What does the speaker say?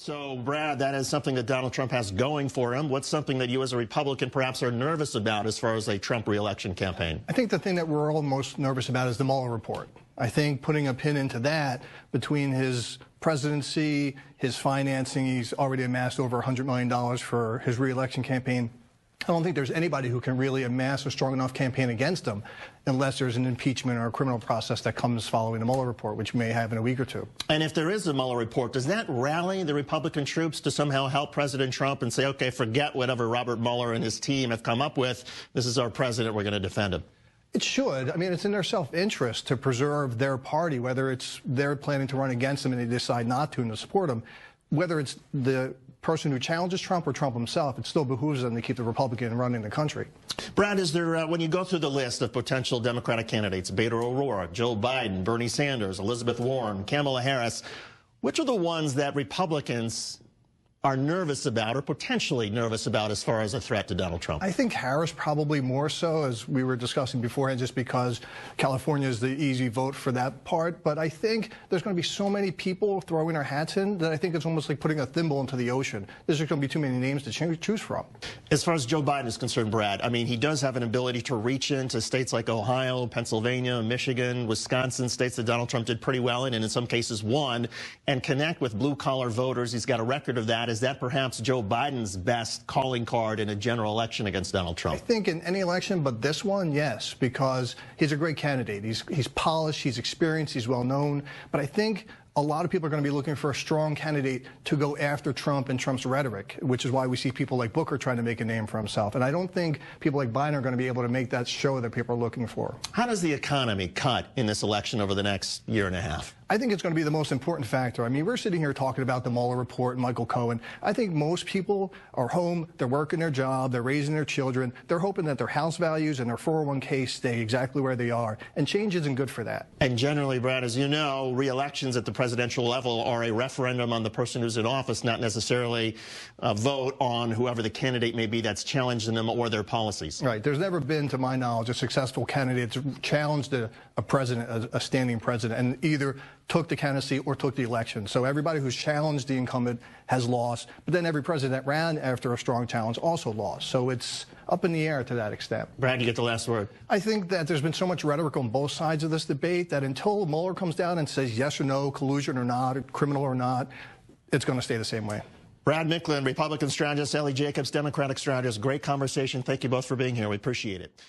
So, Brad, that is something that Donald Trump has going for him. What's something that you as a Republican perhaps are nervous about as far as a Trump reelection campaign? I think the thing that we're all most nervous about is the Mueller report. I think putting a pin into that, between his presidency, his financing, he's already amassed over $100 million for his reelection campaign. I don't think there's anybody who can really amass a strong enough campaign against him unless there's an impeachment or a criminal process that comes following the Mueller report, which we may have in a week or two. And if there is a Mueller report, does that rally the Republican troops to somehow help President Trump and say, okay, forget whatever Robert Mueller and his team have come up with. This is our president. We're going to defend him. It should. I mean, it's in their self-interest to preserve their party, whether it's they're planning to run against him and they decide not to and to support him. Whether it's the person who challenges Trump or Trump himself, it still behooves them to keep the Republican running the country. Brad, is there, when you go through the list of potential Democratic candidates, Beto O'Rourke, Joe Biden, Bernie Sanders, Elizabeth Warren, Kamala Harris, which are the ones that Republicans are nervous about or potentially nervous about as far as a threat to Donald Trump? I think Harris probably more so, as we were discussing beforehand, just because California is the easy vote for that part. But I think there's going to be so many people throwing their hats in that I think it's almost like putting a thimble into the ocean. There's just going to be too many names to choose from. As far as Joe Biden is concerned, Brad, I mean, he does have an ability to reach into states like Ohio, Pennsylvania, Michigan, Wisconsin, states that Donald Trump did pretty well in, and in some cases won, and connect with blue-collar voters. He's got a record of that. Is that perhaps Joe Biden's best calling card in a general election against Donald Trump? I think in any election, but this one, yes, because he's a great candidate. He's polished, he's experienced, he's well known. But I think a lot of people are going to be looking for a strong candidate to go after Trump and Trump's rhetoric, which is why we see people like Booker trying to make a name for himself. And I don't think people like Biden are going to be able to make that show that people are looking for. How does the economy cut in this election over the next year and a half? I think it's going to be the most important factor. I mean, we're sitting here talking about the Mueller report and Michael Cohen. I think most people are home, they're working their job, they're raising their children, they're hoping that their house values and their 401k stay exactly where they are, and change isn't good for that. And generally, Brad, as you know, re-elections at the presidential level are a referendum on the person who's in office, not necessarily a vote on whoever the candidate may be that's challenging them or their policies. Right. There's never been, to my knowledge, a successful candidate to challenge a president, a standing president, and either took the candidacy or took the election. So everybody who's challenged the incumbent has lost, but then every president that ran after a strong challenge also lost. So it's up in the air to that extent. Brad, you get the last word. I think that there's been so much rhetoric on both sides of this debate that until Mueller comes down and says yes or no, collusion or not, criminal or not, it's going to stay the same way. Brad Micklin, Republican strategist, Ellie Jacobs, Democratic strategist. Great conversation. Thank you both for being here. We appreciate it.